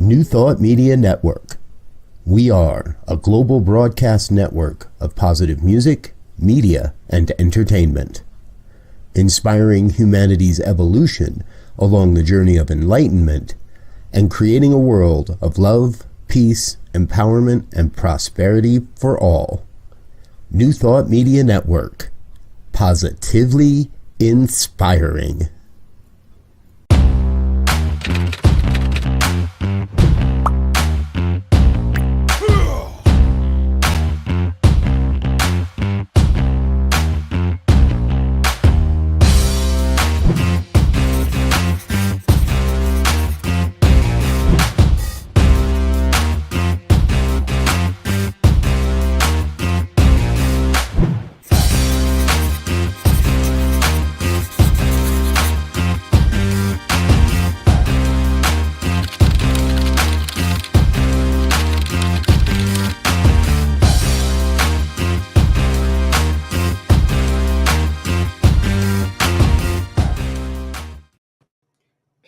New Thought Media Network. We are a global broadcast network of positive music, media, and entertainment, inspiring humanity's evolution along the journey of enlightenment and creating a world of love, peace, empowerment, and prosperity for all. New Thought Media Network. Positively inspiring.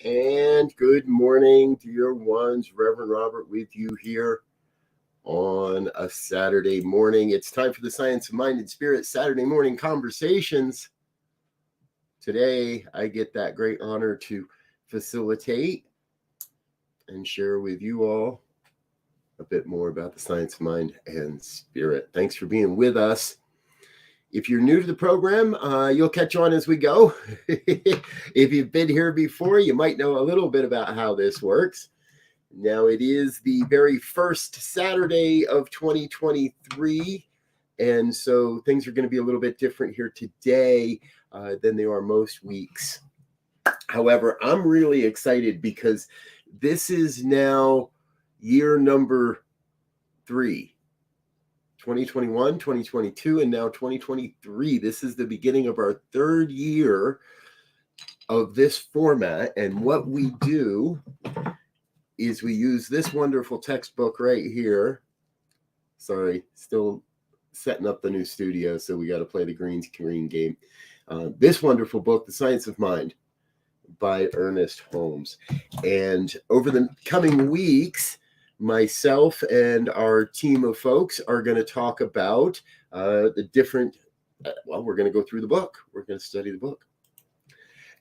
And good morning, dear ones. Reverend Robert with you here on a Saturday morning. It's time for the Science of Mind and Spirit Saturday morning conversations. Today, I get that great honor to facilitate and share with you all a bit more about the science of mind and spirit. Thanks for being with us. If you're new to the program, you'll catch on as we go. If you've been here before, you might know a little bit about how this works. Now, it is the very first Saturday of 2023, and so things are going to be a little bit different here today than they are most weeks. However, I'm really excited because this is now year number 3. 2021, 2022, and now 2023. This is the beginning of our third year of this format. And what we do is we use this wonderful textbook right here. Sorry, still setting up the new studio, so we got to play the green screen game. This wonderful book, The Science of Mind, by Ernest Holmes. And over the coming weeks, myself and our team of folks are going to talk about the different, we're going to go through the book. We're going to study the book.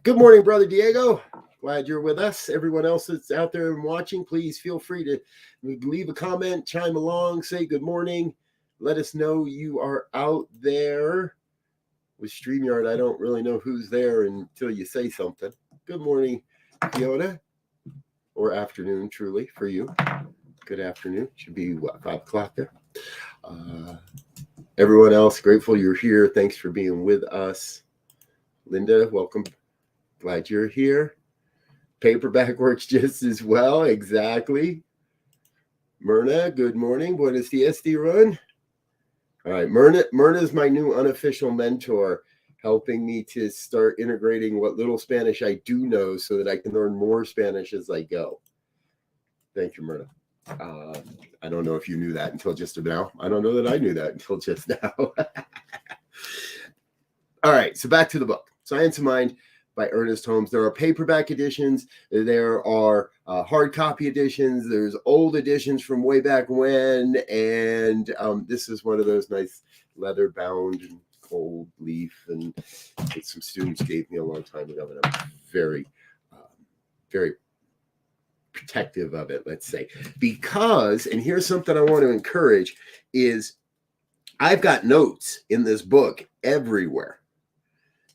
Good morning, Brother Diego. Glad you're with us. Everyone else that's out there and watching, please feel free to leave a comment, chime along, say good morning. Let us know you are out there. With StreamYard, I don't really know who's there until you say something. Good morning, Fiona, or afternoon, truly, for you. Good afternoon. Should be, 5 o'clock there. Everyone else, grateful you're here. Thanks for being with us. Linda, welcome. Glad you're here. Paperback works just as well. Exactly. Myrna, good morning. Buenos dias, Run. All right. Myrna is my new unofficial mentor, helping me to start integrating what little Spanish I do know so that I can learn more Spanish as I go. Thank you, Myrna. I don't know if you knew that until just now. I don't know that I knew that until just now. All right, so back to the book, Science of Mind by Ernest Holmes. There are paperback editions. There are hard copy editions. There's old editions from way back when. And this is one of those nice leather bound and gold leaf and that some students gave me a long time ago. And I'm very, very protective of it, let's say, because, and here's something I want to encourage, is I've got notes in this book everywhere.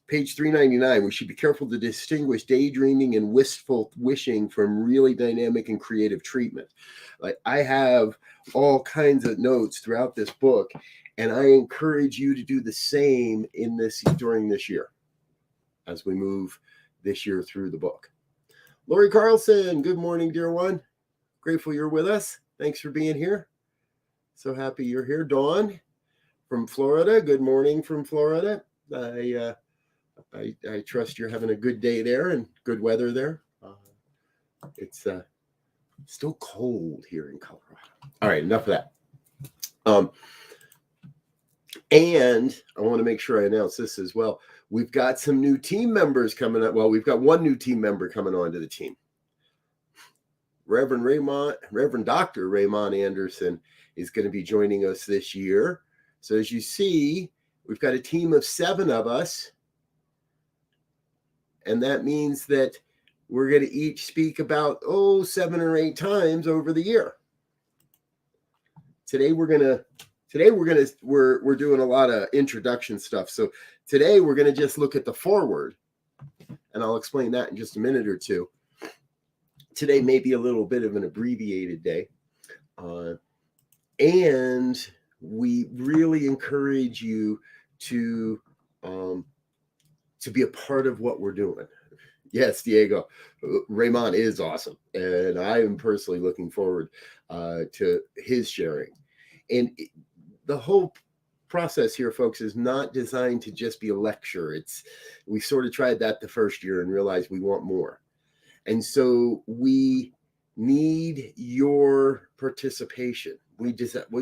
Page 399, we should be careful to distinguish daydreaming and wistful wishing from really dynamic and creative treatment. Like, I have all kinds of notes throughout this book, and I encourage you to do the same during this year as we move this year through the book. Lori Carlson, good morning, dear one. Grateful you're with us. Thanks for being here. So happy you're here. Dawn from Florida, good morning from Florida. I trust you're having a good day there and good weather there. It's still cold here in Colorado. All right, enough of that. And I want to make sure I announce this as well. We've got some new team members coming up. Well, we've got one new team member coming onto the team. Reverend Dr. Raymond Anderson is going to be joining us this year. So as you see, we've got a team of 7 of us. And that means that we're going to each speak about, 7 or 8 times over the year. Today we're doing a lot of introduction stuff. So today we're going to just look at the foreword, and I'll explain that in just a minute or two. Today may be a little bit of an abbreviated day. And we really encourage you to be a part of what we're doing. Yes, Diego, Raymond is awesome. And I am personally looking forward to his sharing. And the whole process here, folks, is not designed to just be a lecture. We sort of tried that the first year and realized we want more. And so we need your participation. We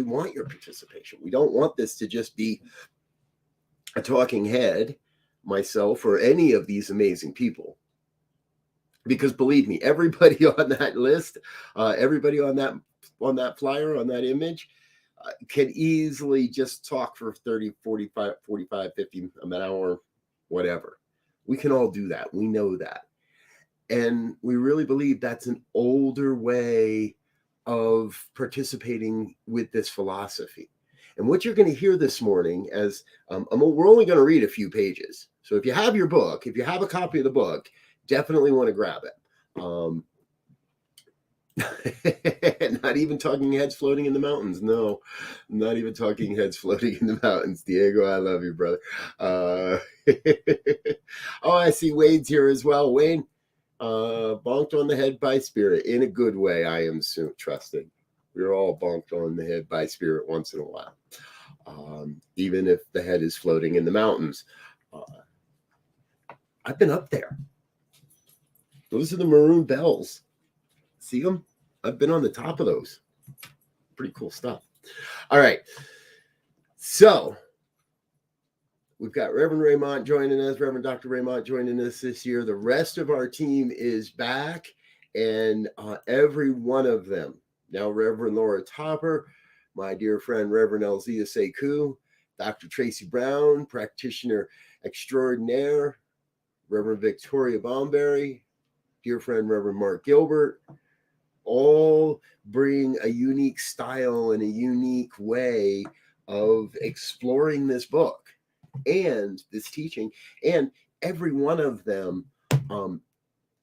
want your participation. We don't want this to just be a talking head, myself, or any of these amazing people. Because believe me, everybody on that list, everybody on that flyer, on that image, can easily just talk for 30, 45, 50 an hour, whatever. We can all do that. We know that. And we really believe that's an older way of participating with this philosophy. And what you're going to hear this morning, we're only going to read a few pages. So if you have your book, if you have a copy of the book, definitely want to grab it. Not even talking heads floating in the mountains. No, not even talking heads floating in the mountains. Diego, I love you, brother. I see Wade's here as well. Wade, bonked on the head by spirit in a good way, I am trusting. We're all bonked on the head by spirit once in a while, even if the head is floating in the mountains. I've been up there. Those are the maroon bells. See them? I've been on the top of those. Pretty cool stuff. All right. So we've got Reverend Raymond joining us, Reverend Dr. Raymond joining us this year. The rest of our team is back, and every one of them. Now, Reverend Laura Topper, my dear friend, Reverend Elzia Sekou, Dr. Tracy Brown, practitioner extraordinaire, Reverend Victoria Bomberry, dear friend, Reverend Mark Gilbert, all bring a unique style and a unique way of exploring this book and this teaching. And every one of them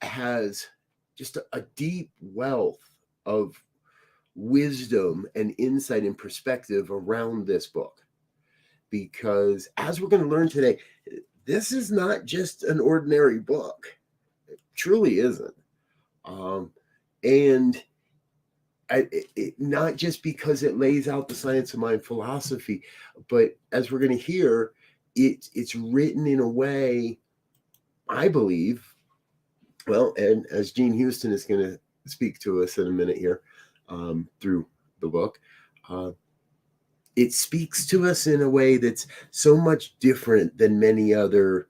has just a deep wealth of wisdom and insight and perspective around this book. Because as we're going to learn today, this is not just an ordinary book. It truly isn't. Not just because it lays out the science of mind philosophy, but as we're going to hear, it's written in a way, I believe, well, and as Gene Houston is going to speak to us in a minute here through the book, it speaks to us in a way that's so much different than many other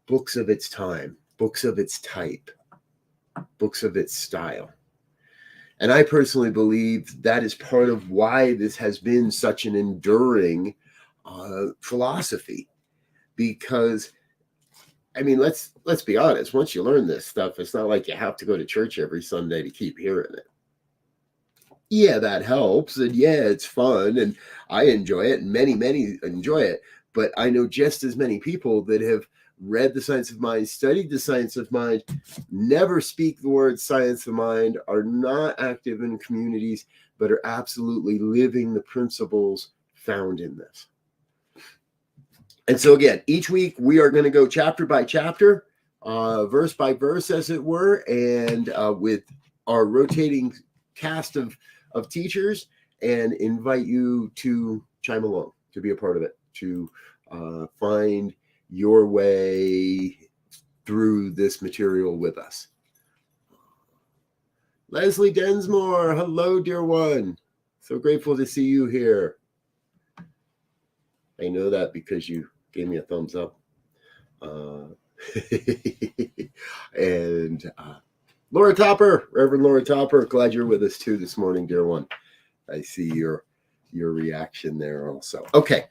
books of its time, books of its type, books of its style. And I personally believe that is part of why this has been such an enduring philosophy. Because, I mean, let's be honest. Once you learn this stuff, it's not like you have to go to church every Sunday to keep hearing it. Yeah, that helps. And yeah, it's fun. And I enjoy it. And many enjoy it. But I know just as many people that have read the science of mind, studied the science of mind, never speak the word science of mind, are not active in communities, but are absolutely living the principles found in this. And so again, each week we are going to go chapter by chapter, verse by verse, as it were, and with our rotating cast of teachers, and invite you to chime along, to be a part of it, to find your way through this material with us. Leslie Densmore, hello, dear one. So grateful to see you here. I know that because you gave me a thumbs up. And Laura Topper, Reverend Laura Topper, glad you're with us too this morning, dear one. I see your reaction there also. Okay,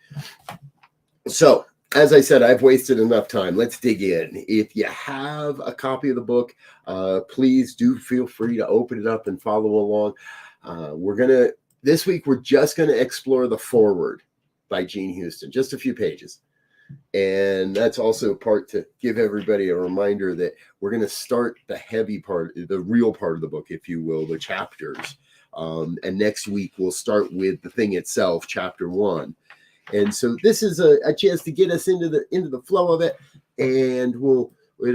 so as I said, I've wasted enough time. Let's dig in. If you have a copy of the book, please do feel free to open it up and follow along. This week we're just gonna explore the foreword by Jean Houston, just a few pages. And that's also part to give everybody a reminder that we're going to start the heavy part, the real part of the book, if you will, the chapters. And next week we'll start with the thing itself, chapter 1. And so this is a chance to get us into the flow of it. And we'll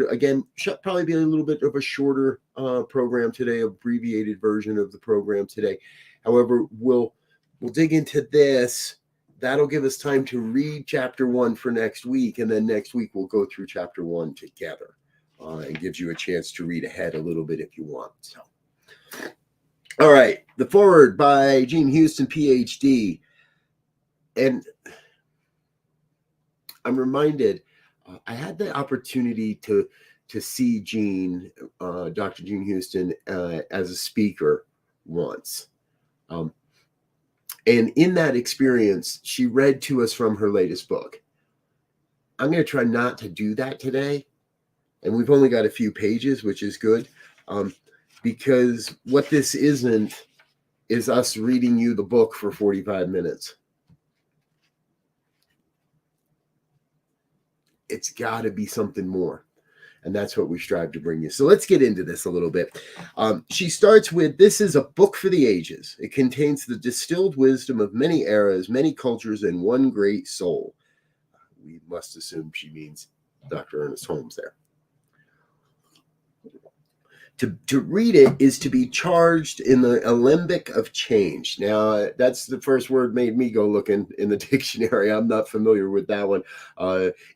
again probably be a little bit of a shorter program today, abbreviated version of the program today. However, we'll dig into this. That'll give us time to read chapter 1 for next week. And then next week, we'll go through chapter 1 together. And gives you a chance to read ahead a little bit if you want. So, all right. The foreword by Jean Houston, PhD. And I'm reminded, I had the opportunity to see Jean, Dr. Jean Houston, as a speaker once. And in that experience, she read to us from her latest book. I'm going to try not to do that today. And we've only got a few pages, which is good. Because what this isn't is us reading you the book for 45 minutes. It's got to be something more. And that's what we strive to bring you. So let's get into this a little bit. She starts with, this is a book for the ages. It contains the distilled wisdom of many eras, many cultures, and one great soul. We must assume she means Dr. Ernest Holmes there. To read it is to be charged in the alembic of change. Now, that's the first word made me go looking in the dictionary. I'm not familiar with that one.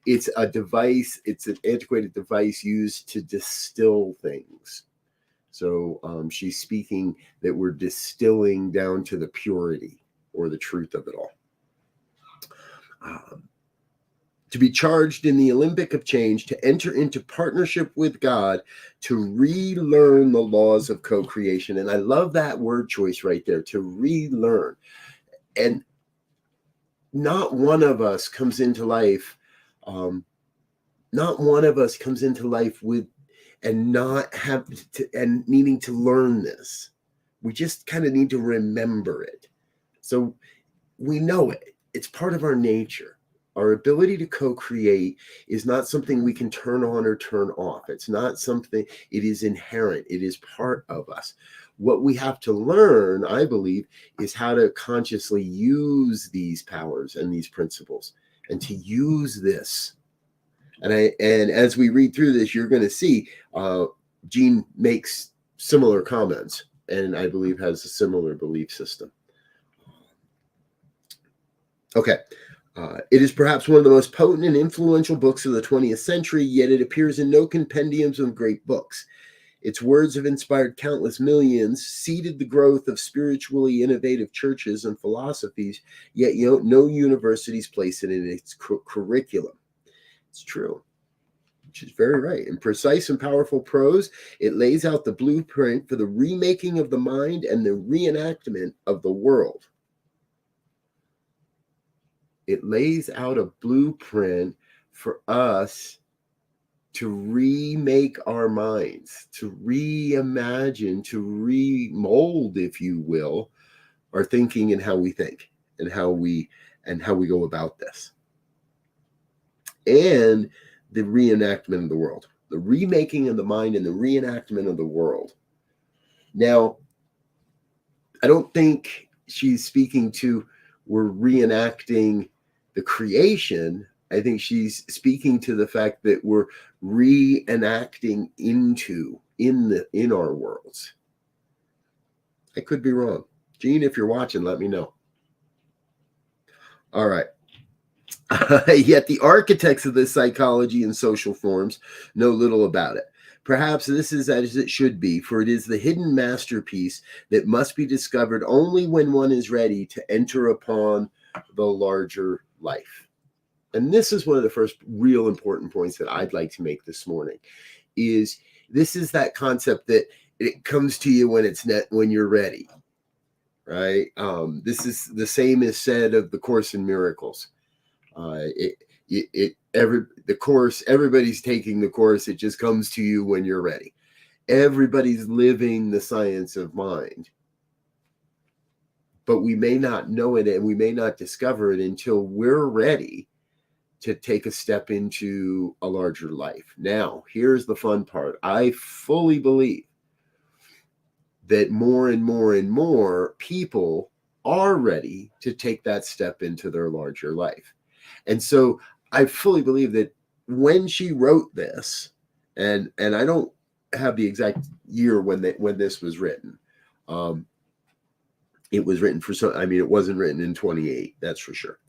It's a device. It's an antiquated device used to distill things. So she's speaking that we're distilling down to the purity or the truth of it all. To be charged in the alembic of change, to enter into partnership with God, to relearn the laws of co-creation. And I love that word choice right there, to relearn. And not one of us comes into life, with and not have to, and needing to learn this. We just kind of need to remember it. So we know it. It's part of our nature. Our ability to co-create is not something we can turn on or turn off. It's not something, it is inherent. It is part of us. What we have to learn, I believe, is how to consciously use these powers and these principles and to use this. And as we read through this, you're going to see Jean makes similar comments and I believe has a similar belief system. Okay. It is perhaps one of the most potent and influential books of the 20th century, yet it appears in no compendiums of great books. Its words have inspired countless millions, seeded the growth of spiritually innovative churches and philosophies, yet no universities place it in its curriculum. It's true, which is very right. In precise and powerful prose, it lays out the blueprint for the remaking of the mind and the reenactment of the world. It lays out a blueprint for us to remake our minds, to reimagine, to remold, if you will, our thinking and how we think and how we go about this. And the reenactment of the world, the remaking of the mind and the reenactment of the world. Now, I don't think she's speaking to we're reenacting the creation. I think she's speaking to the fact that we're reenacting in our worlds. I could be wrong. Jean, if you're watching, let me know. All right. Yet the architects of this psychology and social forms know little about it. Perhaps this is as it should be, for it is the hidden masterpiece that must be discovered only when one is ready to enter upon the larger life. And this is one of the first real important points that I'd like to make this morning, is This is that concept that it comes to you when you're ready, right? This is the same is said of the Course in Miracles. The course, everybody's taking the course. It just comes to you when you're ready. Everybody's living the science of mind, but we may not know it and we may not discover it until we're ready to take a step into a larger life. Now, here's the fun part. I fully believe that more and more and more people are ready to take that step into their larger life. And so I fully believe that when she wrote this, and I don't have the exact year when this was written. It was written for some, I mean, it wasn't written in 28, that's for sure.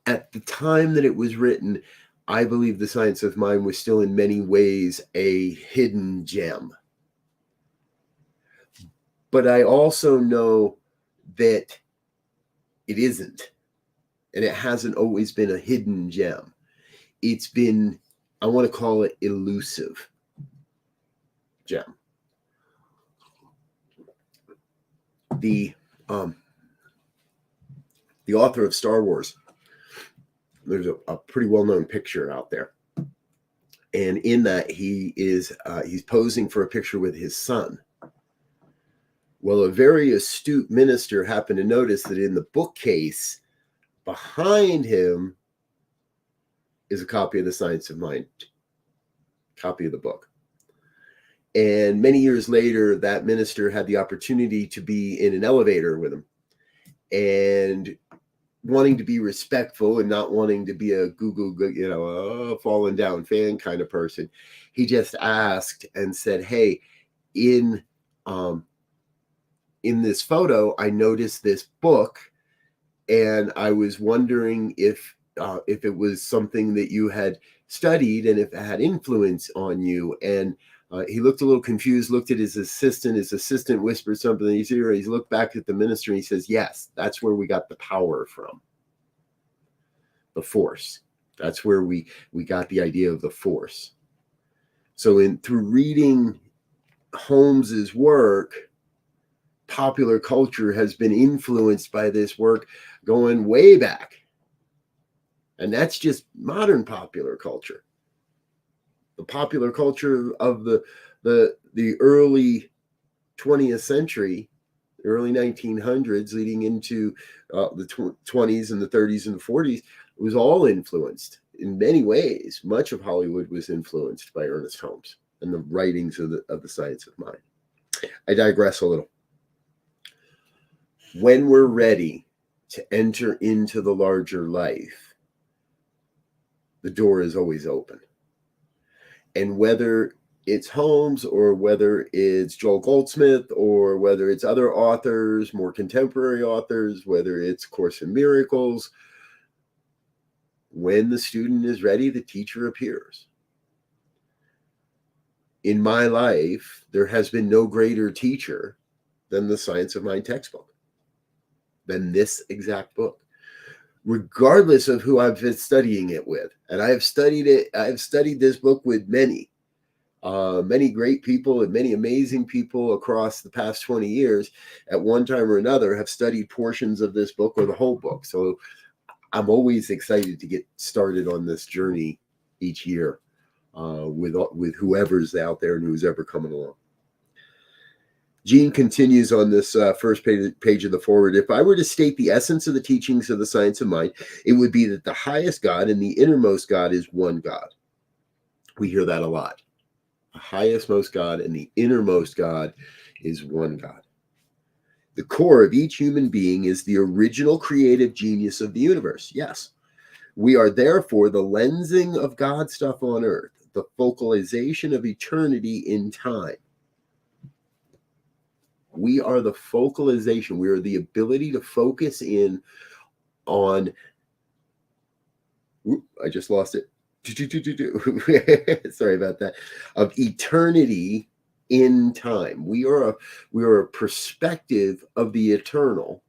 At the time that it was written, I believe the science of mind was still in many ways a hidden gem. But I also know that it isn't, and it hasn't always been a hidden gem. It's been, I want to call it elusive gem. The author of Star Wars, there's a pretty well-known picture out there, and in that he's posing for a picture with his son. Well, a very astute minister happened to notice that in the bookcase behind him is a copy of the Science of Mind, copy of the book. And many years later, that minister had the opportunity to be in an elevator with him, and wanting to be respectful and not wanting to be a falling down fan kind of person, he just asked and said, "Hey, in this photo, I noticed this book, and I was wondering if it was something that you had studied and if it had influence on you." And he looked a little confused, looked at his assistant. His assistant whispered something in his ear. He looked back at the minister and he says, "Yes, that's where we got the power from. The force. That's where we got the idea of the force." So through reading Holmes's work, popular culture has been influenced by this work going way back. And that's just modern popular culture. The popular culture of the early 20th century, the early 1900s, leading into the 20s and the 30s and the 40s, was all influenced in many ways. Much of Hollywood was influenced by Ernest Holmes and the writings of the Science of Mind. I digress a little. When we're ready to enter into the larger life, the door is always open. And whether it's Holmes or whether it's Joel Goldsmith or whether it's other authors, more contemporary authors, whether it's Course in Miracles, when the student is ready, the teacher appears. In my life, there has been no greater teacher than the Science of Mind textbook, than this exact book, regardless of who I've been studying it with. And I have studied it. I've studied this book with many great people and many amazing people across the past 20 years at one time or another have studied portions of this book or the whole book. So I'm always excited to get started on this journey each year with whoever's out there and who's ever coming along. Jean continues on this first page of the foreword. If I were to state the essence of the teachings of the Science of Mind, it would be that the highest God and the innermost God is one God. We hear that a lot. The highest, most God and the innermost God is one God. The core of each human being is the original creative genius of the universe. Yes. We are therefore the lensing of God's stuff on earth, the focalization of eternity in time. We are the focalization. We are the ability to focus in on, I just lost it. Sorry about that. Of eternity in time. We are a perspective of the eternal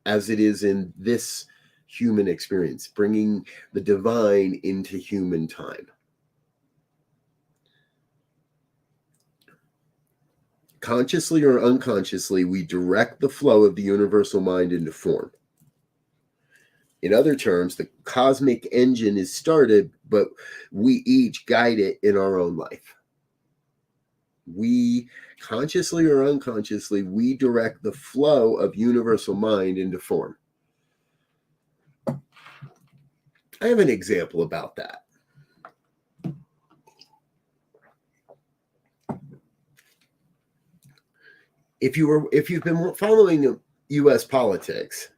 as it is in this human experience, bringing the divine into human time. Consciously or unconsciously, we direct the flow of the universal mind into form. In other terms, the cosmic engine is started, but we each guide it in our own life. We, consciously or unconsciously, we direct the flow of universal mind into form. I have an example about that. If you've been following U.S. politics,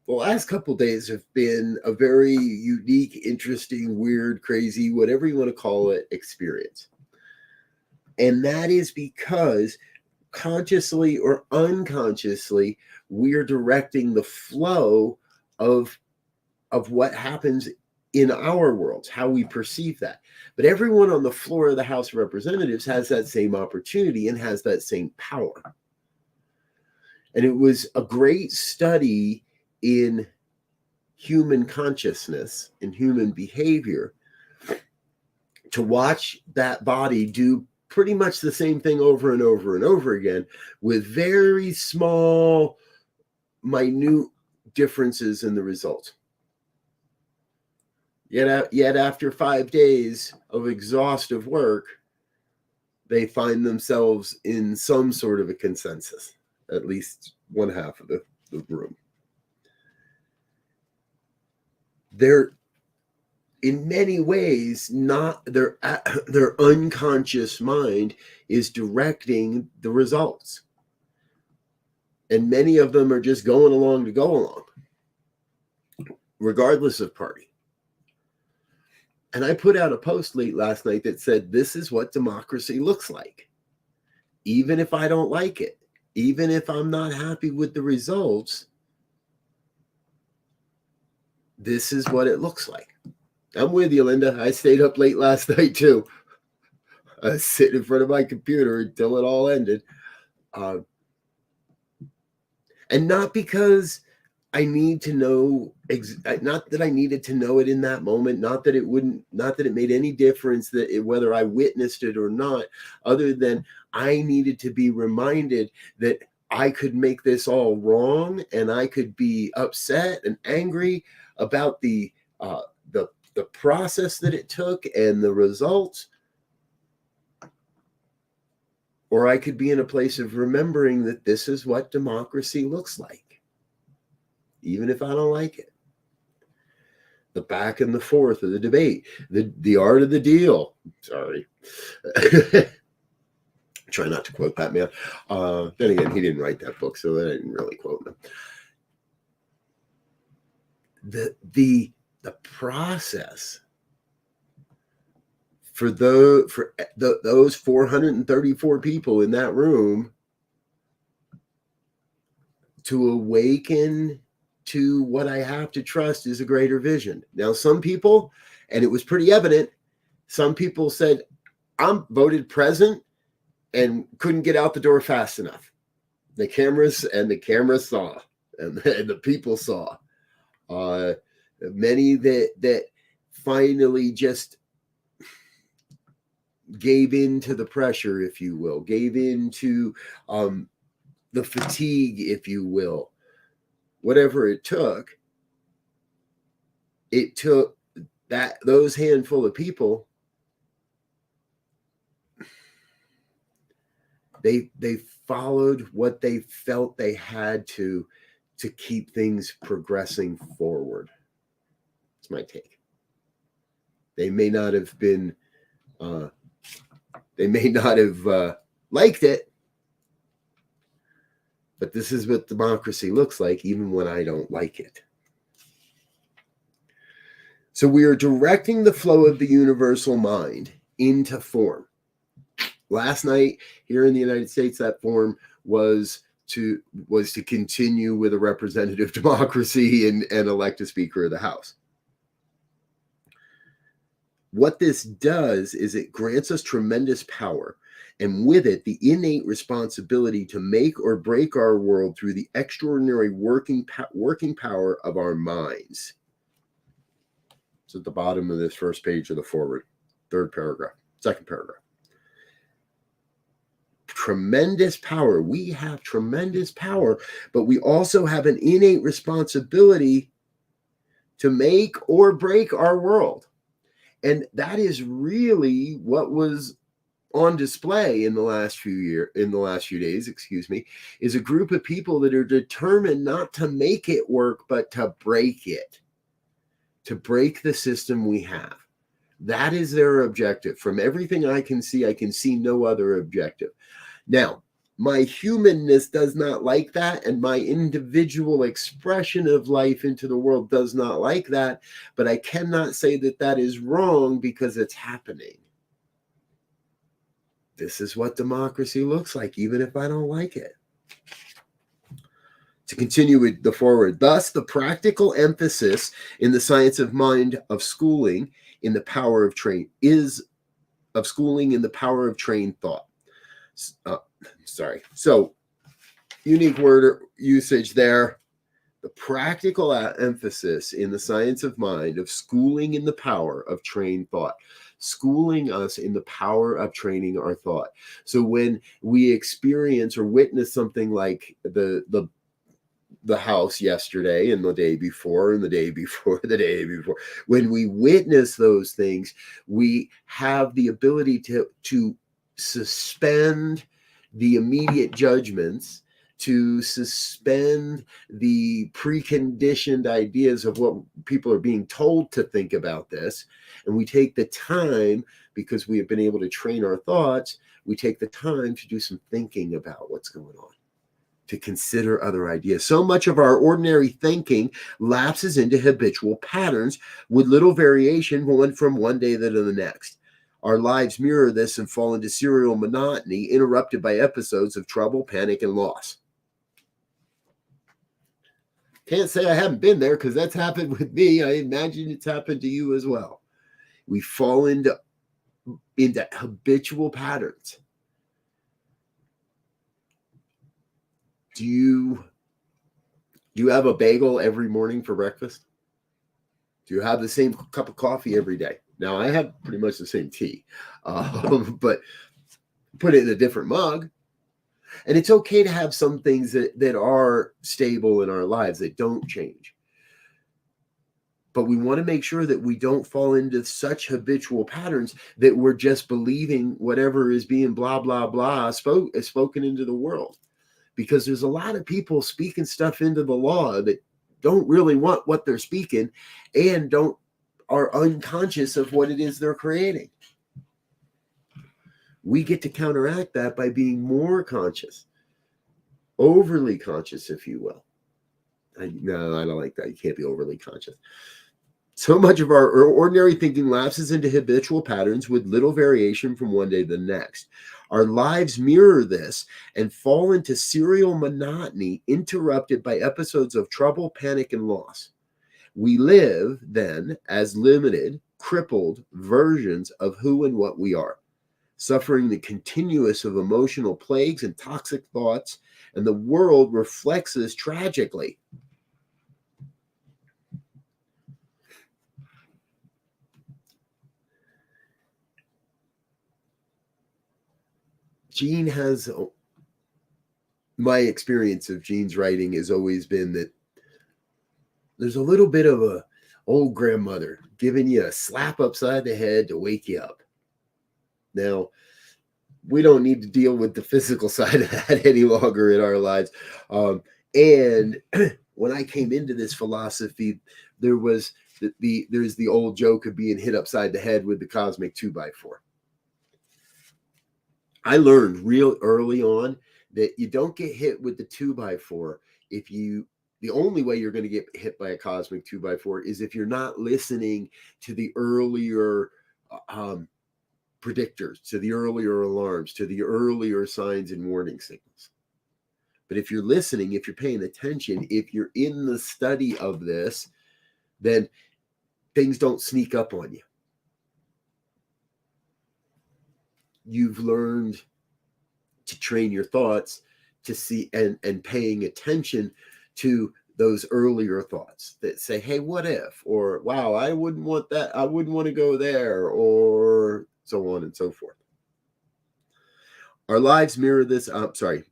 the last couple of days have been a very unique, interesting, weird, crazy, whatever you want to call it, experience. And that is because consciously or unconsciously, we're directing the flow of what happens in our worlds, how we perceive that. But everyone on the floor of the House of Representatives has that same opportunity and has that same power. And it was a great study in human consciousness and human behavior to watch that body do pretty much the same thing over and over and over again with very small, minute differences in the result. Yet after 5 days of exhaustive work, they find themselves in some sort of a consensus, at least one half of the room. They're in many ways not their unconscious mind is directing the results. And many of them are just going along to go along, regardless of party. And I put out a post late last night that said, this is what democracy looks like. Even if I don't like it, even if I'm not happy with the results, this is what it looks like. I'm with you, Linda. I stayed up late last night too. I was sitting in front of my computer until it all ended. And not because I need to know, not that I needed to know it in that moment, not that it made any difference whether I witnessed it or not, other than I needed to be reminded that I could make this all wrong and I could be upset and angry about the process that it took and the results. Or I could be in a place of remembering that this is what democracy looks like, even if I don't like it. The back and the forth of the debate, the art of the deal. Sorry. Try not to quote that man. Then again, he didn't write that book, so I didn't really quote him. The process for those 434 people in that room to awaken to what I have to trust is a greater vision. Now, some people, and it was pretty evident, some people said, I'm voted present and couldn't get out the door fast enough. The cameras saw, and the people saw. Many that finally just gave in to the pressure, if you will, gave in to the fatigue, if you will. Whatever it took those handful of people, they followed what they felt they had to keep things progressing forward. That's my take. They may not have been liked it, but this is what democracy looks like, even when I don't like it. So we are directing the flow of the universal mind into form. Last night here in the United States, that form was to continue with a representative democracy and elect a Speaker of the House. What this does is it grants us tremendous power. and with it, the innate responsibility to make or break our world through the extraordinary working power of our minds. It's at the bottom of this first page of the foreword, second paragraph. Tremendous power. We have tremendous power, but we also have an innate responsibility to make or break our world. And that is really what was on display in the last few days, is a group of people that are determined not to make it work, but to break it, to break the system we have. That is their objective. From everything I can see no other objective. Now, my humanness does not like that, and my individual expression of life into the world does not like that, but I cannot say that that is wrong because it's happening. This is what democracy looks like, even if I don't like it. To continue with the forward, thus the practical emphasis in the science of mind of schooling in the power of trained thought. So unique word usage there. The practical emphasis in the science of mind of schooling in the power of trained thought. Schooling us in the power of training our thought. So when we experience or witness something like the house yesterday and the day before and the day before the day before, when we witness those things, we have the ability to suspend the immediate judgments, to suspend the preconditioned ideas of what people are being told to think about this. And we take the time, because we have been able to train our thoughts, we take the time to do some thinking about what's going on, to consider other ideas. So much of our ordinary thinking lapses into habitual patterns with little variation from one day to the next. Our lives mirror this and fall into serial monotony, interrupted by episodes of trouble, panic, and loss. Can't say I haven't been there, because that's happened with me. I imagine it's happened to you as well. We fall into habitual patterns. Do you have a bagel every morning for breakfast? Do you have the same cup of coffee every day? Now, I have pretty much the same tea, but put it in a different mug. And it's okay to have some things that are stable in our lives, that don't change. But we want to make sure that we don't fall into such habitual patterns that we're just believing whatever is being blah, blah, blah spoken into the world. Because there's a lot of people speaking stuff into the law that don't really want what they're speaking and are unconscious of what it is they're creating. We get to counteract that by being more conscious, overly conscious, if you will. No, I don't like that. You can't be overly conscious. So much of our ordinary thinking lapses into habitual patterns with little variation from one day to the next. Our lives mirror this and fall into serial monotony, interrupted by episodes of trouble, panic, and loss. We live, then, as limited, crippled versions of who and what we are, suffering the continuous of emotional plagues and toxic thoughts, and the world reflects this tragically. Gene has, my experience of Gene's writing has always been that there's a little bit of a old grandmother giving you a slap upside the head to wake you up. Now, we don't need to deal with the physical side of that any longer in our lives. And when I came into this philosophy, there's the old joke of being hit upside the head with the cosmic 2x4. I learned real early on that you don't get hit with the 2x4 the only way you're going to get hit by a cosmic 2x4 is if you're not listening to the earlier predictors, to the earlier alarms, to the earlier signs and warning signals. But if you're listening, if you're paying attention, if you're in the study of this, then things don't sneak up on you. You've learned to train your thoughts to see and paying attention to those earlier thoughts that say, hey, what if? Or, wow, I wouldn't want that. I wouldn't want to go there, or so on and so forth. Our lives mirror this. The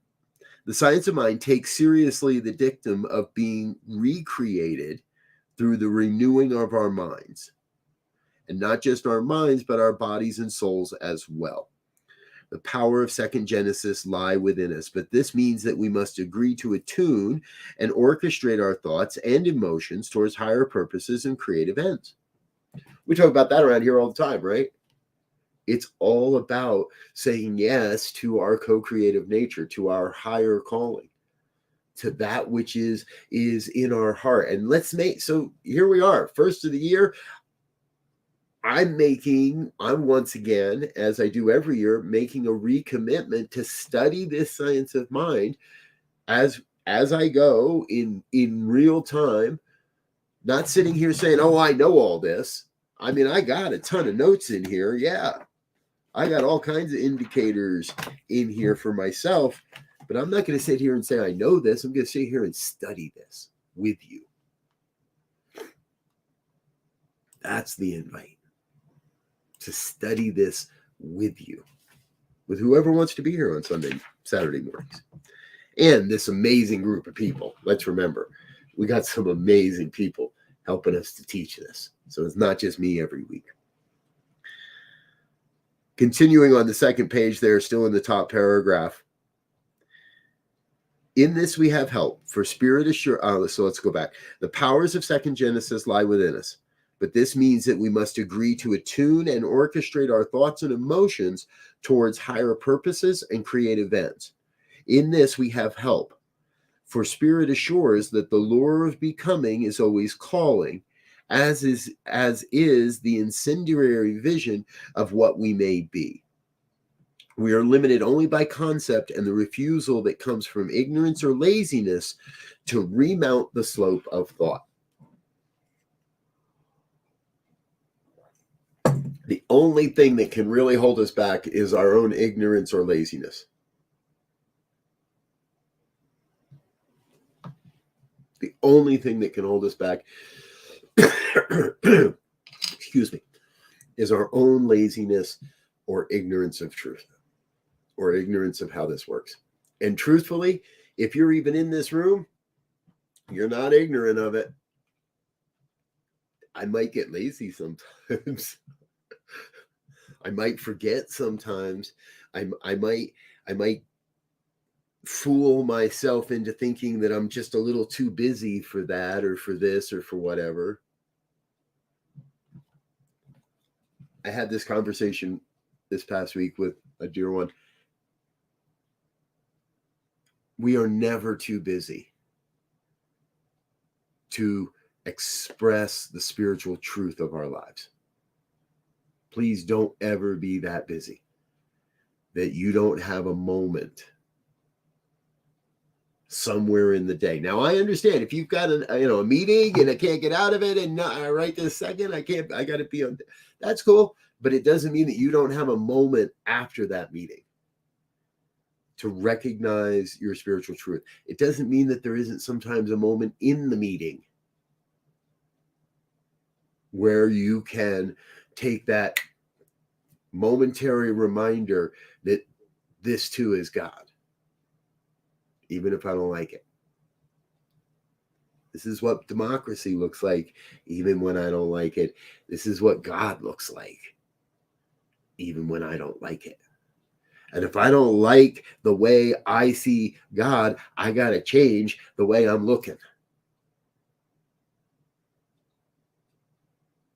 science of mind takes seriously the dictum of being recreated through the renewing of our minds. And not just our minds, but our bodies and souls as well. The power of second genesis lie within us, but this means that we must agree to attune and orchestrate our thoughts and emotions towards higher purposes and creative ends. We talk about that around here all the time, right? It's all about saying yes to our co-creative nature, to our higher calling, to that which is in our heart. And so here we are, first of the year. I'm once again, as I do every year, making a recommitment to study this science of mind as I go in real time, not sitting here saying, oh, I know all this. I mean, I got a ton of notes in here. Yeah, I got all kinds of indicators in here for myself, but I'm not going to sit here and say I know this. I'm going to sit here and study this with you. That's the invite. To study this with you, with whoever wants to be here on Saturday mornings. And this amazing group of people. Let's remember, we got some amazing people helping us to teach this. So it's not just me every week. Continuing on the second page there, still in the top paragraph. In this we have help for spirit assured. So let's go back. The powers of second genesis lie within us. But this means that we must agree to attune and orchestrate our thoughts and emotions towards higher purposes and creative ends. In this, we have help. For spirit assures that the lure of becoming is always calling, as is the incendiary vision of what we may be. We are limited only by concept and the refusal that comes from ignorance or laziness to remount the slope of thought. The only thing that can really hold us back is our own ignorance or laziness. The only thing that can hold us back, excuse me, is our own laziness or ignorance of truth, or ignorance of how this works. And truthfully, if you're even in this room, you're not ignorant of it. I might get lazy sometimes. I might forget sometimes. I might fool myself into thinking that I'm just a little too busy for that or for this or for whatever. I had this conversation this past week with a dear one. We are never too busy to express the spiritual truth of our lives. Please don't ever be that busy that you don't have a moment somewhere in the day. Now, I understand if you've got a meeting and I can't get out of it, and right this second, I got to be on. That's cool, but it doesn't mean that you don't have a moment after that meeting to recognize your spiritual truth. It doesn't mean that there isn't sometimes a moment in the meeting where you can take that momentary reminder that this too is God, even if I don't like it. This is what democracy looks like, even when I don't like it. This is what God looks like, even when I don't like it. And if I don't like the way I see God, I got to change the way I'm looking.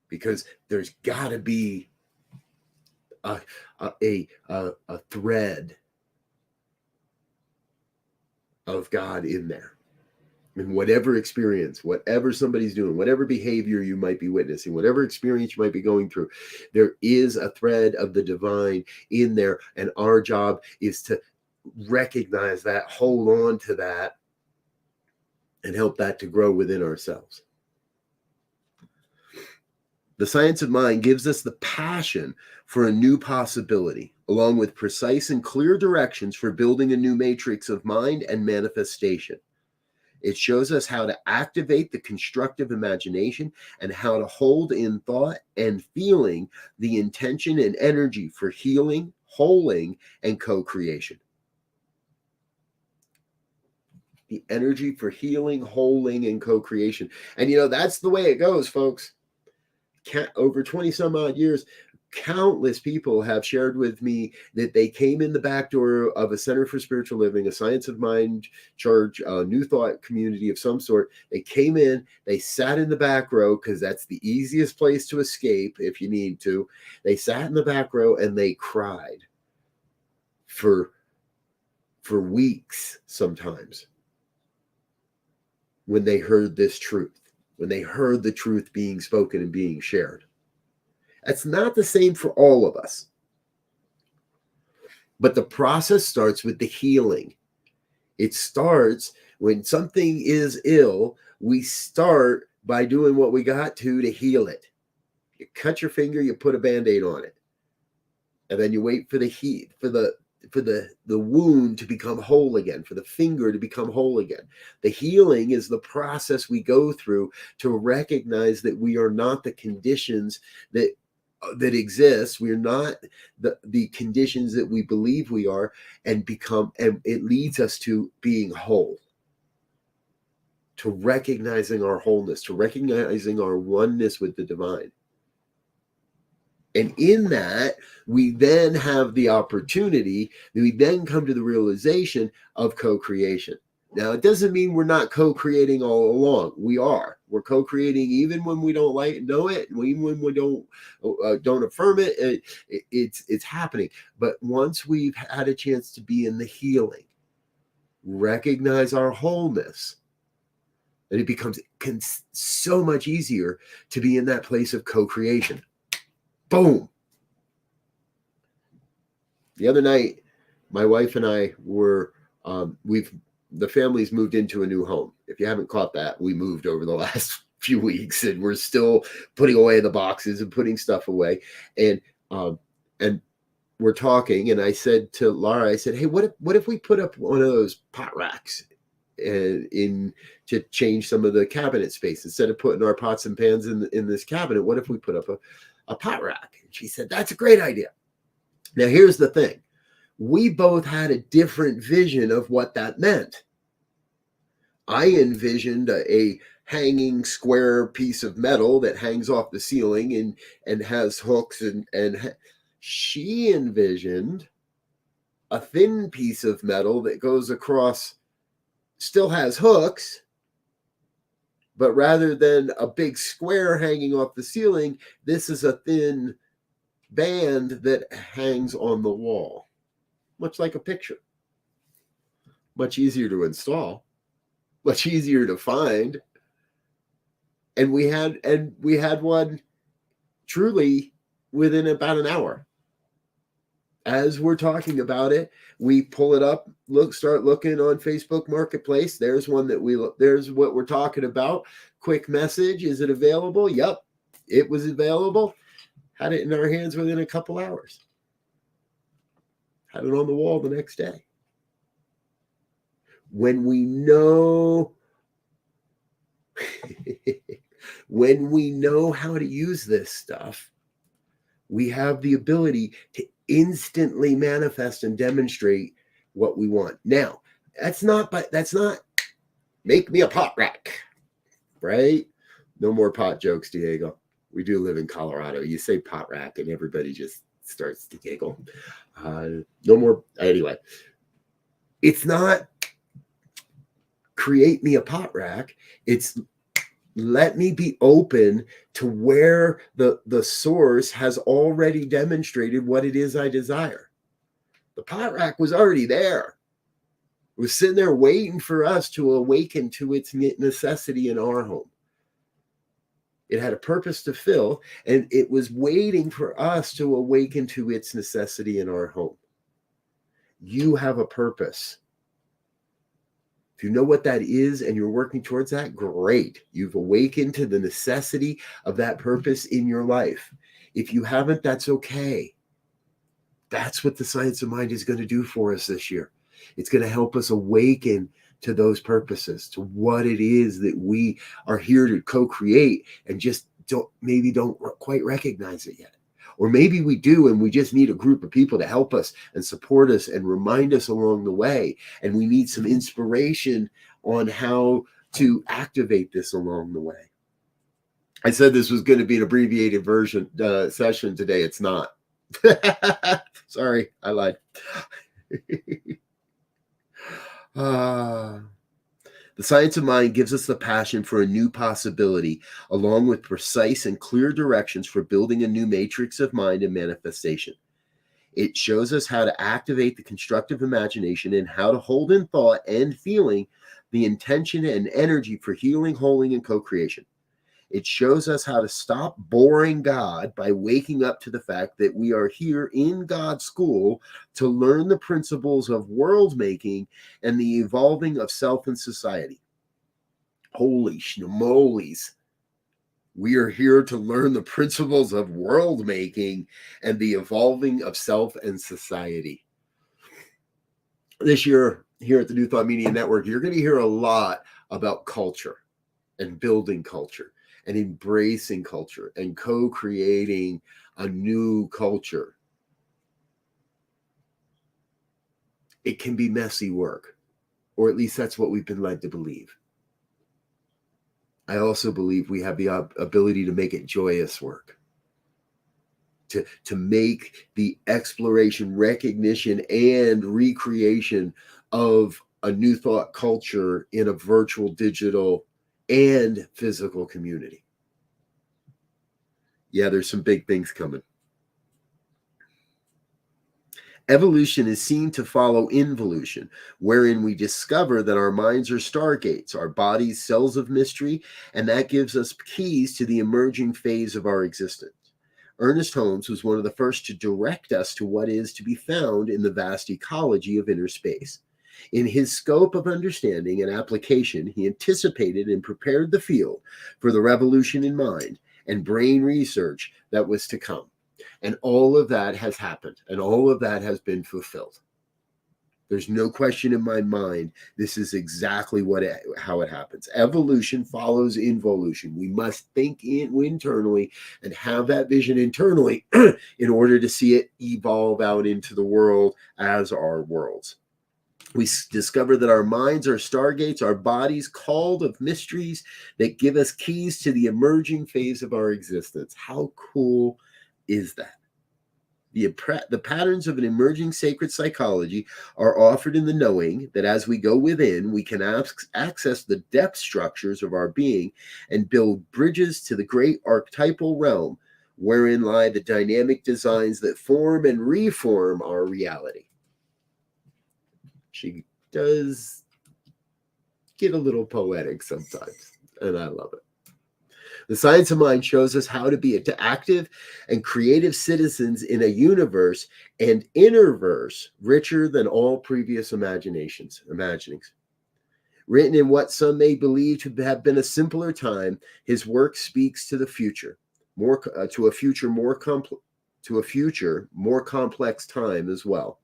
Because there's got to be a thread of God in there. In whatever experience, whatever somebody's doing, whatever behavior you might be witnessing, whatever experience you might be going through, there is a thread of the divine in there. And our job is to recognize that, hold on to that, and help that to grow within ourselves. The science of mind gives us the passion for a new possibility, along with precise and clear directions for building a new matrix of mind and manifestation. It shows us how to activate the constructive imagination and how to hold in thought and feeling the intention and energy for healing, holing, and co-creation. The energy for healing, holing, and co-creation. And that's the way it goes, folks. Over 20 some odd years, countless people have shared with me that they came in the back door of a Center for Spiritual Living, a Science of Mind church, a New Thought community of some sort. They came in, they sat in the back row because that's the easiest place to escape if you need to. They sat in the back row and they cried for weeks sometimes when they heard this truth. When they heard the truth being spoken and being shared. That's not the same for all of us. But the process starts with the healing. It starts when something is ill, we start by doing what we got to heal it. You cut your finger, you put a Band-Aid on it. And then you wait for the heat, for the wound to become whole again, for the finger to become whole again. The healing is the process we go through to recognize that we are not the conditions that exist. We're not the conditions that we believe we are, and it leads us to being whole, to recognizing our wholeness, to recognizing our oneness with the divine. And in that, we then have the opportunity, we then come to the realization of co-creation. Now, it doesn't mean we're not co-creating all along. We are. We're co-creating even when we don't know it, even when we don't affirm it. It's happening. But once we've had a chance to be in the healing, recognize our wholeness, and it becomes so much easier to be in that place of co-creation. Boom. The other night, my wife and I were, the family's moved into a new home. If you haven't caught that, we moved over the last few weeks and we're still putting away the boxes and putting stuff away. And we're talking, and I said to Laura, I said, hey, what if we put up one of those pot racks to change some of the cabinet space? Instead of putting our pots and pans in this cabinet, what if we put up a pot rack? And she said, that's a great idea. Now, here's the thing. We both had a different vision of what that meant. I envisioned a hanging square piece of metal that hangs off the ceiling and has hooks, and she envisioned a thin piece of metal that goes across, still has hooks, but rather than a big square hanging off the ceiling, this is a thin band that hangs on the wall, much like a picture. Much easier to install, much easier to find. And we had one truly within about an hour. As we're talking about it, we pull it up, start looking on Facebook Marketplace. There's one there's what we're talking about. Quick message. Is it available? Yep. It was available. Had it in our hands within a couple hours. Had it on the wall the next day. When we know how to use this stuff, we have the ability to instantly manifest and demonstrate what we want. Now, that's not make me a pot rack, right? No more pot jokes, Diego. We do live in Colorado. You say pot rack and everybody just starts to giggle. No more. Anyway, it's not create me a pot rack. It's let me be open to where the source has already demonstrated what it is I desire. The pot rack was already there. It was sitting there waiting for us to awaken to its necessity in our home. It had a purpose to fill, and it was waiting for us to awaken to its necessity in our home. You have a purpose. If you know what that is and you're working towards that, great. You've awakened to the necessity of that purpose in your life. If you haven't, that's okay. That's what the Science of Mind is going to do for us this year. It's going to help us awaken to those purposes, to what it is that we are here to co-create and just don't quite recognize it yet. Or maybe we do, and we just need a group of people to help us and support us and remind us along the way. And we need some inspiration on how to activate this along the way. I said this was going to be an abbreviated version session today. It's not. Sorry, I lied. The Science of Mind gives us the passion for a new possibility, along with precise and clear directions for building a new matrix of mind and manifestation. It shows us how to activate the constructive imagination and how to hold in thought and feeling the intention and energy for healing, holding, and co-creation. It shows us how to stop boring God by waking up to the fact that we are here in God's school to learn the principles of world making and the evolving of self and society. Holy schmolies. We are here to learn the principles of world making and the evolving of self and society. This year, here at the New Thought Media Network, you're going to hear a lot about culture and building culture and embracing culture and co-creating a new culture. It can be messy work, or at least that's what we've been led to believe. I also believe we have the ability to make it joyous work, to make the exploration, recognition, and recreation of a new thought culture in a virtual, digital, and physical community. Yeah, there's some big things coming. Evolution is seen to follow involution, wherein we discover that our minds are stargates, our bodies cells of mystery, and that gives us keys to the emerging phase of our existence. Ernest Holmes was one of the first to direct us to what is to be found in the vast ecology of inner space. In his scope of understanding and application, he anticipated and prepared the field for the revolution in mind and brain research that was to come. And all of that has happened, and all of that has been fulfilled. There's no question in my mind, this is exactly how it happens. Evolution follows involution. We must think internally and have that vision internally in order to see it evolve out into the world as our worlds. We discover that our minds are stargates, our bodies called of mysteries that give us keys to the emerging phase of our existence. How cool is that? The patterns of an emerging sacred psychology are offered in the knowing that as we go within, we can access the depth structures of our being and build bridges to the great archetypal realm wherein lie the dynamic designs that form and reform our reality. She does get a little poetic sometimes, and I love it. The Science of Mind shows us how to be active and creative citizens in a universe and innerverse richer than all previous imaginings. Written in what some may believe to have been a simpler time, his work speaks to the future, to a future more complex time as well.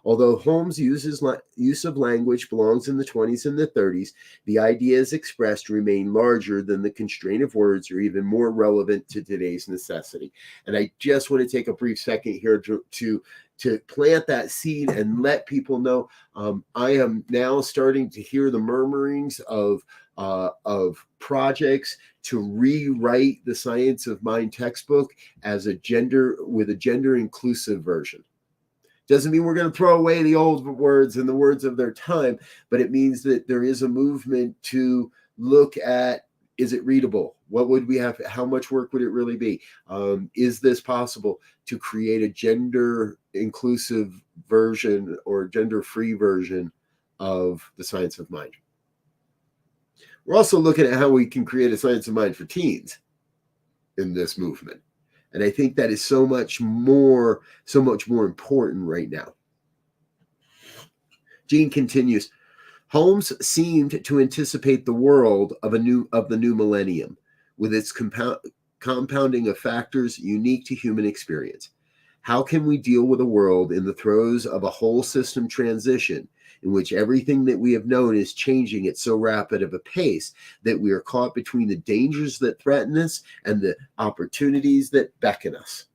Although Holmes' use of language belongs in the 20s and the 30s, the ideas expressed remain larger than the constraint of words or even more relevant to today's necessity. And I just want to take a brief second here to plant that seed and let people know I am now starting to hear the murmurings of projects to rewrite the Science of Mind textbook as a gender inclusive version. Doesn't mean we're going to throw away the old words and the words of their time, but it means that there is a movement to look at, is it readable? What would we have? How much work would it really be? Is this possible to create a gender inclusive version or gender free version of the Science of Mind? We're also looking at how we can create a Science of Mind for teens in this movement. And I think that is so much more important right now. Jean continues, Holmes seemed to anticipate the world of the new millennium, with its compounding of factors unique to human experience. How can we deal with a world in the throes of a whole system transition in which everything that we have known is changing at so rapid of a pace that we are caught between the dangers that threaten us and the opportunities that beckon us?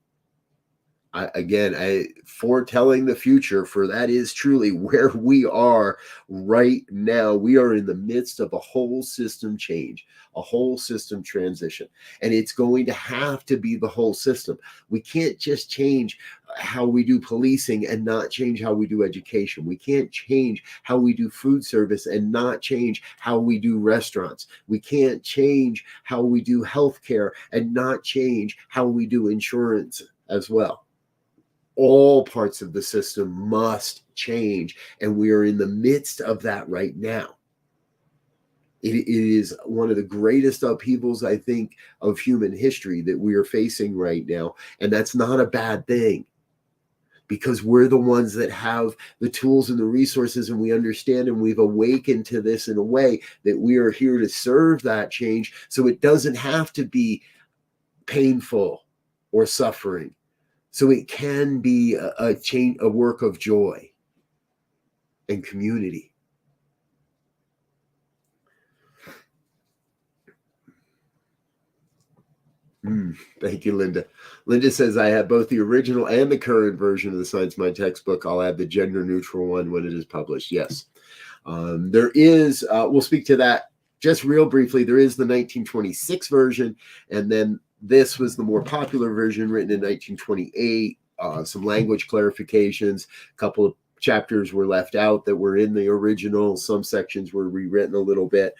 I foretelling the future, for that is truly where we are right now. We are in the midst of a whole system change, a whole system transition, and it's going to have to be the whole system. We can't just change how we do policing and not change how we do education. We can't change how we do food service and not change how we do restaurants. We can't change how we do healthcare and not change how we do insurance as well. All parts of the system must change, and we are in the midst of that right now. It is one of the greatest upheavals, I think, of human history that we are facing right now, and that's not a bad thing, because we're the ones that have the tools and the resources, and we understand, and we've awakened to this in a way that we are here to serve that change, so it doesn't have to be painful or suffering. So it can be a change, a work of joy and community. Thank you, Linda. Linda says, I have both the original and the current version of the Science Mind textbook. I'll add the gender neutral one when it is published. Yes. There is, we'll speak to that just real briefly. There is the 1926 version, and then this was the more popular version written in 1928. Some language clarifications, a couple of chapters were left out that were in the original. Some sections were rewritten a little bit.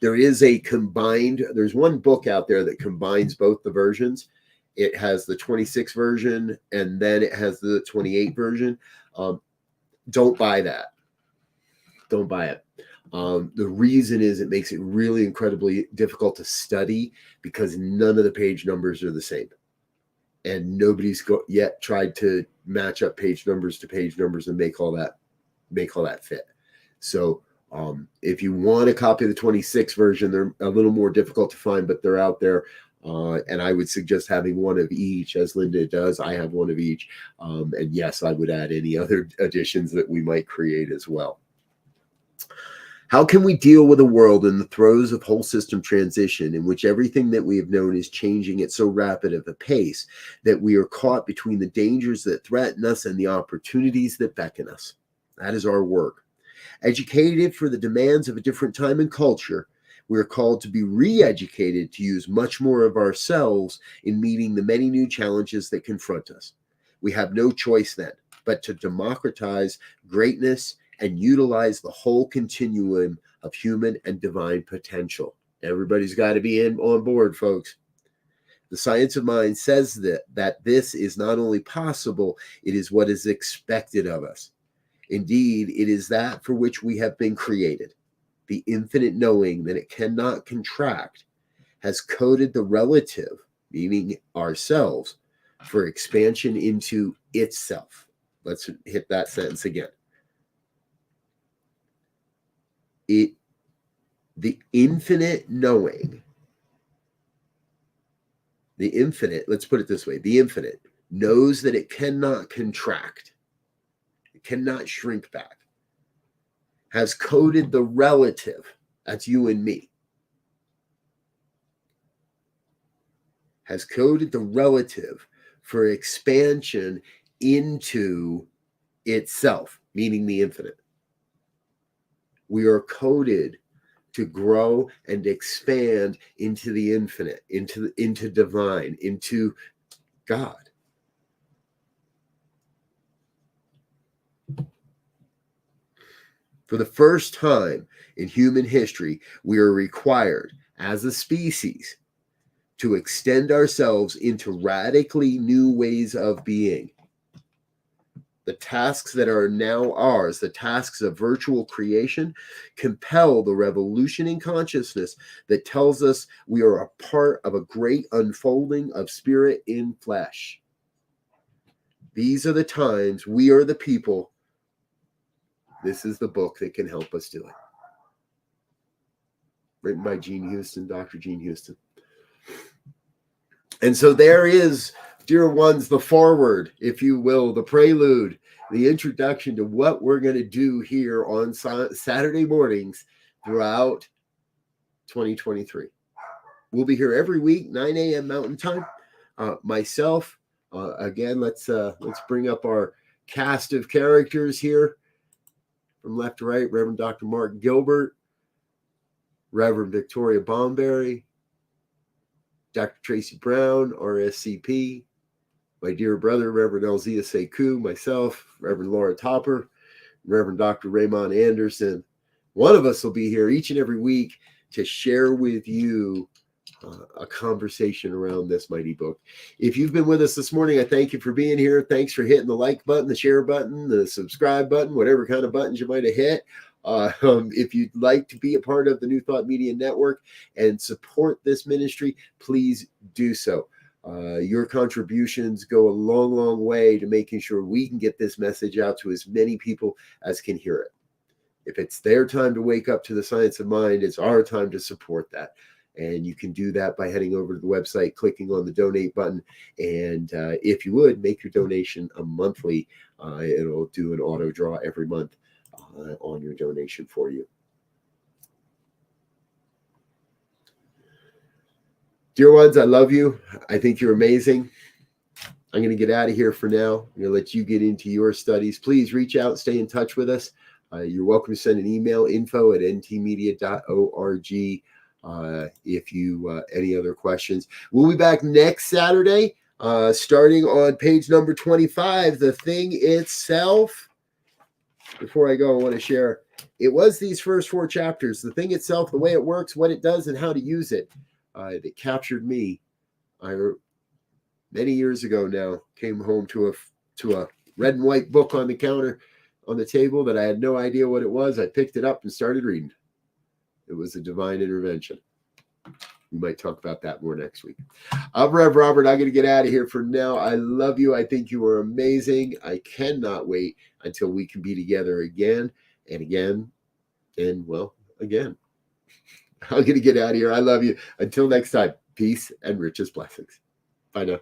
There is a combined, there's one book out there that combines both the versions. It has the 26 version and then it has the 28 version. Don't buy that. Don't buy it. The reason is it makes it really incredibly difficult to study because none of the page numbers are the same. And nobody's yet tried to match up page numbers to page numbers and make all that fit. So if you want a copy of the 26 version, they're a little more difficult to find, but they're out there. And I would suggest having one of each, as Linda does. I have one of each. And yes, I would add any other additions that we might create as well. How can we deal with a world in the throes of whole system transition in which everything that we have known is changing at so rapid of a pace that we are caught between the dangers that threaten us and the opportunities that beckon us? That is our work. Educated for the demands of a different time and culture, we are called to be re-educated to use much more of ourselves in meeting the many new challenges that confront us. We have no choice then but to democratize greatness and utilize the whole continuum of human and divine potential. Everybody's got to be on board, folks. The Science of Mind says that this is not only possible, it is what is expected of us. Indeed, it is that for which we have been created. The infinite knowing that it cannot contract has coded the relative, meaning ourselves, for expansion into itself. Let's hit that sentence again. The infinite knowing, the infinite, let's put it this way, the infinite knows that it cannot contract, it cannot shrink back, has coded the relative, that's you and me, has coded the relative for expansion into itself, meaning the infinite. We are coded to grow and expand into the infinite, into divine, into God. For the first time in human history, we are required as a species to extend ourselves into radically new ways of being. The tasks that are now ours, the tasks of virtual creation, compel the revolution in consciousness that tells us we are a part of a great unfolding of spirit in flesh. These are the times we are the people this is the book that can help us do it. Written by Gene Houston, Dr. Gene Houston. And so there is, dear ones, the foreword, if you will, the prelude, the introduction to what we're going to do here on Saturday mornings throughout 2023. We'll be here every week, 9 a.m. Mountain Time. Myself, again, let's bring up our cast of characters here from left to right. Reverend Dr. Mark Gilbert, Reverend Victoria Bomberry, Dr. Tracy Brown, RSCP, my dear brother, Reverend Elzia Sekou, myself, Reverend Laura Topper, Reverend Dr. Raymond Anderson. One of us will be here each and every week to share with you a conversation around this mighty book. If you've been with us this morning, I thank you for being here. Thanks for hitting the like button, the share button, the subscribe button, whatever kind of buttons you might have hit. If you'd like to be a part of the New Thought Media Network and support this ministry, please do so. Your contributions go a long, long way to making sure we can get this message out to as many people as can hear it. If it's their time to wake up to the science of mind, it's our time to support that. And you can do that by heading over to the website, clicking on the donate button. And if you would, make your donation a monthly. It'll do an auto draw every month on your donation for you. Dear ones, I love you. I think you're amazing. I'm going to get out of here for now. I'm going to let you get into your studies. Please reach out, stay in touch with us. You're welcome to send an email, info@ntmedia.org. If you any other questions. We'll be back next Saturday, starting on page number 25, The Thing Itself. Before I go, I want to share, it was these first 4 chapters, the thing itself, the way it works, what it does, and how to use it, that captured me. Many years ago now, came home to a red and white book on the counter, on the table, that I had no idea what it was. I picked it up and started reading. It was a divine intervention. We might talk about that more next week. I'm Rev Robert. I'm going to get out of here for now. I love you. I think you are amazing. I cannot wait until we can be together again and again and, well, again. I'm going to get out of here. I love you. Until next time, peace and richest blessings. Bye now.